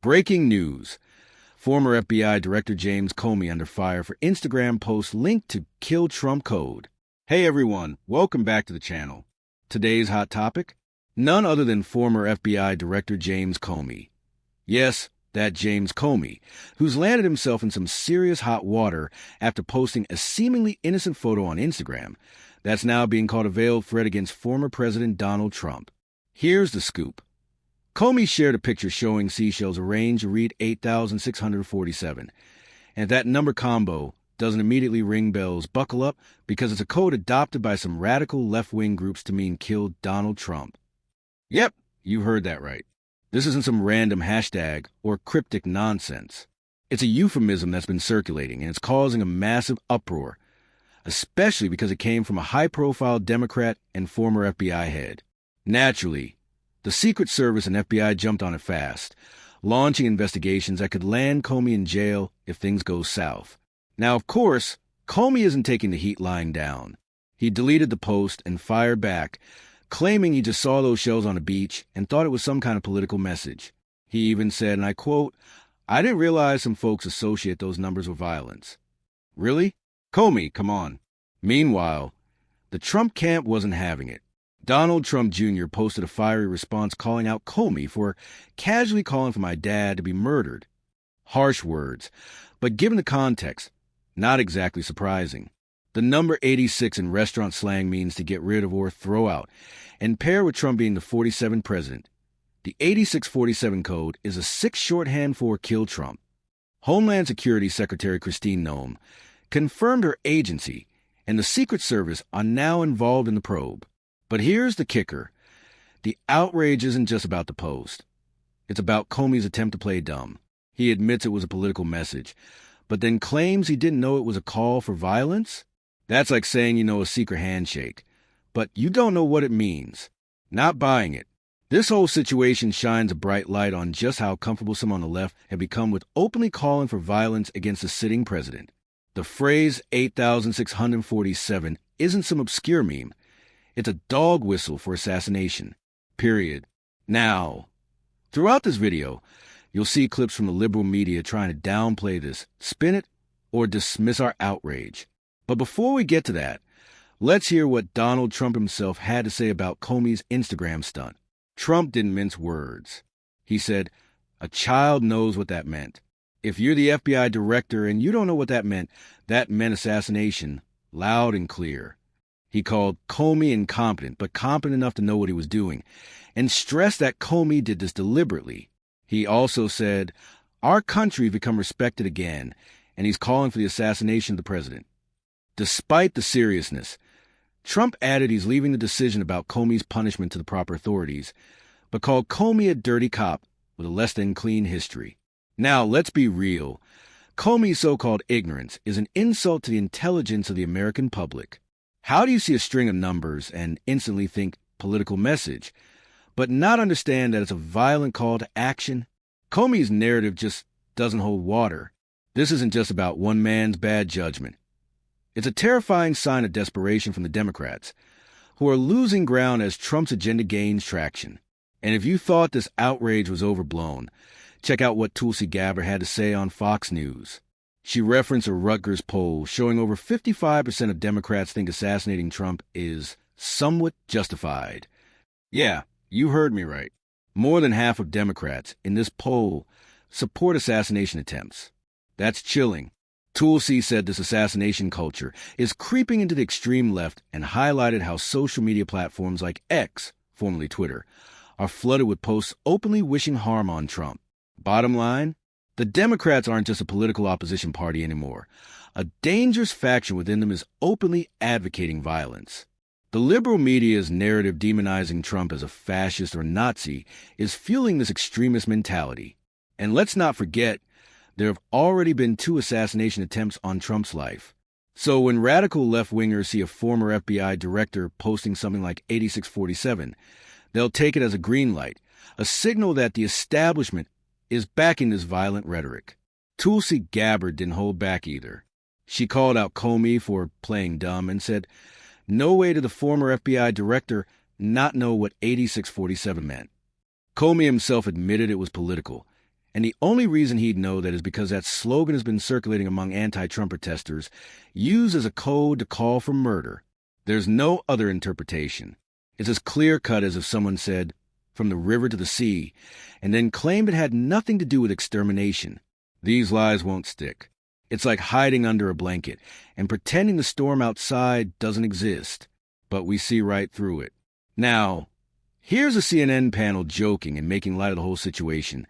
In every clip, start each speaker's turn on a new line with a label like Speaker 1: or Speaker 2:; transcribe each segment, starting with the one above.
Speaker 1: Breaking news. Former FBI Director James Comey under fire for Instagram post linked to Kill Trump code. Hey everyone, welcome back to the channel. Today's hot topic? None other than former FBI Director James Comey. Yes, that James Comey, who's landed himself in some serious hot water after posting a seemingly innocent photo on Instagram that's now being called a veiled threat against former President Donald Trump. Here's the scoop. Comey shared a picture showing seashells arranged to read 8,647. And if that number combo doesn't immediately ring bells, buckle up, because it's a code adopted by some radical left-wing groups to mean kill Donald Trump. Yep, you heard that right. This isn't some random hashtag or cryptic nonsense. It's a euphemism that's been circulating, and it's causing a massive uproar, especially because it came from a high-profile Democrat and former FBI head. Naturally, the Secret Service and FBI jumped on it fast, launching investigations that could land Comey in jail if things go south. Now, of course, Comey isn't taking the heat lying down. He deleted the post and fired back, claiming he just saw those shells on a beach and thought it was some kind of political message. He even said, and I quote, "I didn't realize some folks associate those numbers with violence." Really? Comey, come on. Meanwhile, the Trump camp wasn't having it. Donald Trump Jr. posted a fiery response calling out Comey for casually calling for my dad to be murdered. Harsh words, but given the context, not exactly surprising. The number 86 in restaurant slang means to get rid of or throw out, and paired with Trump being the 47th president, the 8647 code is a 6 shorthand for kill Trump. Homeland Security Secretary Christine Noem confirmed her agency and the Secret Service are now involved in the probe. But here's the kicker. The outrage isn't just about the post. It's about Comey's attempt to play dumb. He admits it was a political message, but then claims he didn't know it was a call for violence? That's like saying you know a secret handshake, but you don't know what it means. Not buying it. This whole situation shines a bright light on just how comfortable some on the left have become with openly calling for violence against the sitting president. The phrase 8,647 isn't some obscure meme. It's a dog whistle for assassination. Period. Now, throughout this video, you'll see clips from the liberal media trying to downplay this, spin it, or dismiss our outrage. But before we get to that, let's hear what Donald Trump himself had to say about Comey's Instagram stunt. Trump didn't mince words. He said, "A child knows what that meant. If you're the FBI director and you don't know what that meant assassination, loud and clear." He called Comey incompetent, but competent enough to know what he was doing, and stressed that Comey did this deliberately. He also said, "Our country's become respected again," and he's calling for the assassination of the president. Despite the seriousness, Trump added he's leaving the decision about Comey's punishment to the proper authorities, but called Comey a dirty cop with a less than clean history. Now, let's be real. Comey's so-called ignorance is an insult to the intelligence of the American public. How do you see a string of numbers and instantly think political message, but not understand that it's a violent call to action? Comey's narrative just doesn't hold water. This isn't just about one man's bad judgment. It's a terrifying sign of desperation from the Democrats, who are losing ground as Trump's agenda gains traction. And if you thought this outrage was overblown, check out what Tulsi Gabbard had to say on Fox News. She referenced a Rutgers poll showing over 55% of Democrats think assassinating Trump is somewhat justified. Yeah, you heard me right. More than half of Democrats in this poll support assassination attempts. That's chilling. Tulsi said this assassination culture is creeping into the extreme left and highlighted how social media platforms like X, formerly Twitter, are flooded with posts openly wishing harm on Trump. Bottom line, the Democrats aren't just a political opposition party anymore. A dangerous faction within them is openly advocating violence. The liberal media's narrative demonizing Trump as a fascist or Nazi is fueling this extremist mentality. And let's not forget, there have already been 2 assassination attempts on Trump's life. So when radical left-wingers see a former FBI director posting something like 8647, they'll take it as a green light, a signal that the establishment is backing this violent rhetoric. Tulsi Gabbard didn't hold back either. She called out Comey for playing dumb and said, "No way did the former FBI director not know what 8647 meant." Comey himself admitted it was political, And the only reason he'd know that is because that slogan has been circulating among anti-Trump protesters, used as a code to call for murder. There's no other interpretation. It's as clear-cut as if someone said, "from the river to the sea," and then claimed it had nothing to do with extermination. These lies won't stick. It's like hiding under a blanket and pretending the storm outside doesn't exist, but we see right through it. Now, here's a CNN panel joking and making light of the whole situation,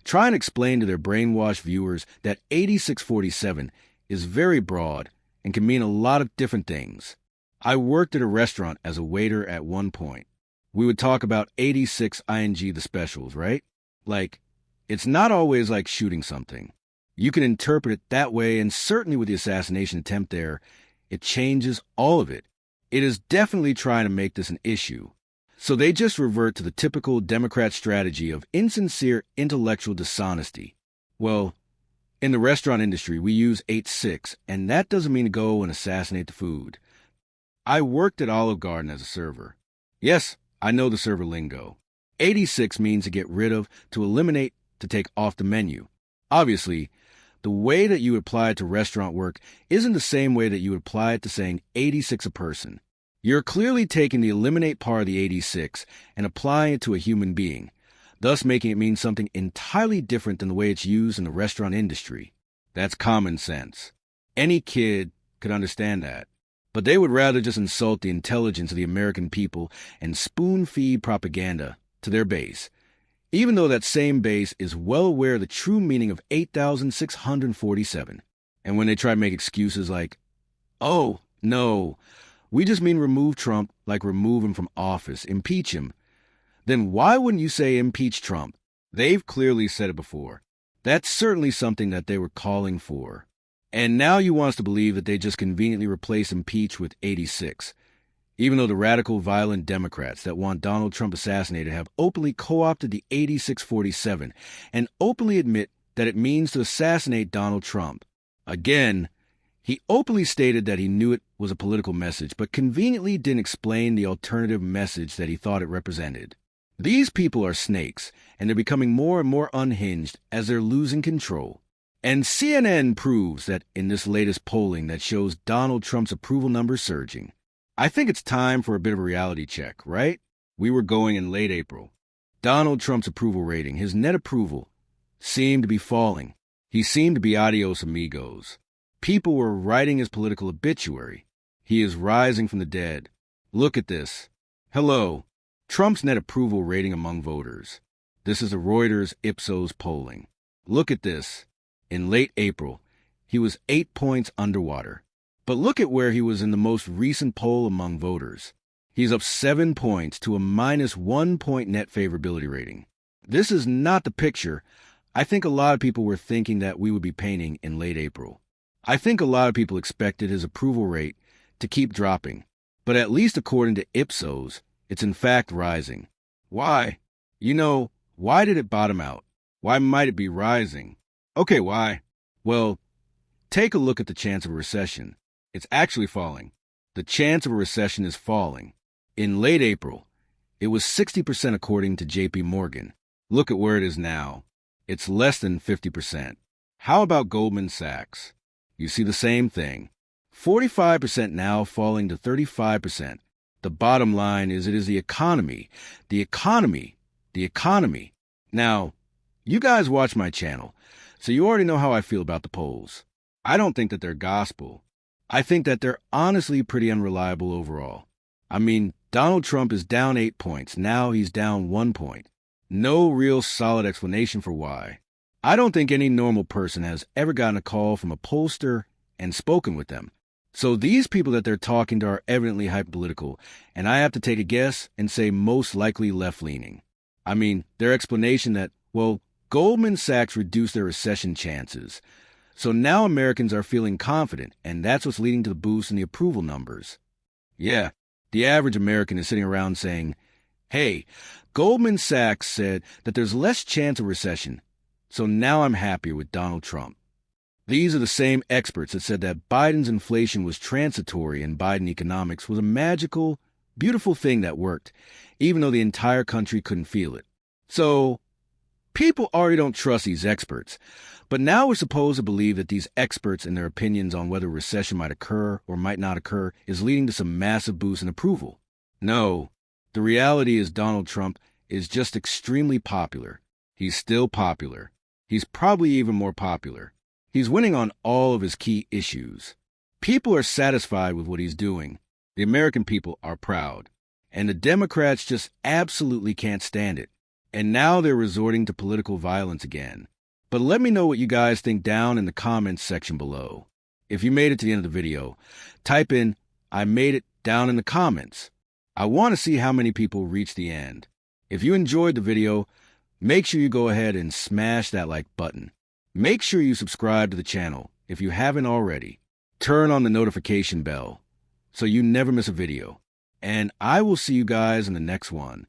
Speaker 1: trying to explain to their brainwashed viewers that 8647 is very broad and can mean a lot of different things. I worked at a restaurant as a waiter at one point. We would talk about 86 ing the specials, right? Like, it's not always like shooting something. You can interpret it that way, and certainly with the assassination attempt there, it changes all of it. It is definitely trying to make this an issue. So they just revert to the typical Democrat strategy of insincere intellectual dishonesty. Well, in the restaurant industry, we use 86, and that doesn't mean to go and assassinate the food. I worked at Olive Garden as a server. Yes, I know the server lingo. 86 means to get rid of, to eliminate, to take off the menu. Obviously, the way that you would apply it to restaurant work isn't the same way that you would apply it to saying 86 a person. You're clearly taking the eliminate part of the 86 and applying it to a human being, thus making it mean something entirely different than the way it's used in the restaurant industry. That's common sense. Any kid could understand that. But they would rather just insult the intelligence of the American people and spoon-feed propaganda to their base, even though that same base is well aware of the true meaning of 8,647. And when they try to make excuses like, "Oh, no, we just mean remove Trump, like remove him from office, impeach him," then why wouldn't you say impeach Trump? They've clearly said it before. That's certainly something that they were calling for. And now you want us to believe that they just conveniently replace impeach with 86, even though the radical, violent Democrats that want Donald Trump assassinated have openly co-opted the 8647 and openly admit that it means to assassinate Donald Trump. Again, he openly stated that he knew it was a political message, but conveniently didn't explain the alternative message that he thought it represented. These people are snakes, and they're becoming more and more unhinged as they're losing control. And CNN proves that in this latest polling that shows Donald Trump's approval numbers surging. I think it's time for a bit of a reality check, right? We were going in late April. Donald Trump's approval rating, his net approval, seemed to be falling. He seemed to be adios amigos. People were writing his political obituary. He is rising from the dead. Look at this. Hello. Trump's net approval rating among voters. This is a Reuters Ipsos polling. Look at this. In late April, he was 8 points underwater. But look at where he was in the most recent poll among voters. He's up 7 points to a -1 point net favorability rating. This is not the picture I think a lot of people were thinking that we would be painting in late April. I think a lot of people expected his approval rate to keep dropping. But at least according to Ipsos, it's in fact rising. Why? Why did it bottom out? Why might it be rising? Okay, why? Well, take a look at the chance of a recession. It's actually falling. The chance of a recession is falling. In late April, it was 60% according to JP Morgan. Look at where it is now. It's less than 50%. How about Goldman Sachs? You see the same thing. 45% now falling to 35%. The bottom line is it is the economy. The economy. The economy. Now, you guys watch my channel, so you already know how I feel about the polls. I don't think that they're gospel. I think that they're honestly pretty unreliable overall. I mean, Donald Trump is down 8 points. Now he's down 1 point. No real solid explanation for why. I don't think any normal person has ever gotten a call from a pollster and spoken with them. So these people that they're talking to are evidently hyperpolitical, and I have to take a guess and say most likely left-leaning. I mean, their explanation that, well, Goldman Sachs reduced their recession chances. So now Americans are feeling confident, and that's what's leading to the boost in the approval numbers. Yeah, the average American is sitting around saying, hey, Goldman Sachs said that there's less chance of recession, so now I'm happier with Donald Trump. These are the same experts that said that Biden's inflation was transitory and Biden economics was a magical, beautiful thing that worked, even though the entire country couldn't feel it. So, People already don't trust these experts, but now we're supposed to believe that these experts and their opinions on whether a recession might occur or might not occur is leading to some massive boost in approval. No, the reality is Donald Trump is just extremely popular. He's still popular. He's probably even more popular. He's winning on all of his key issues. People are satisfied with what he's doing. The American people are proud. And the Democrats just absolutely can't stand it. And now they're resorting to political violence again. But let me know what you guys think down in the comments section below. If you made it to the end of the video, type in, "I made it," down in the comments. I want to see how many people reach the end. If you enjoyed the video, make sure you go ahead and smash that like button. Make sure you subscribe to the channel if you haven't already. Turn on the notification bell so you never miss a video. And I will see you guys in the next one.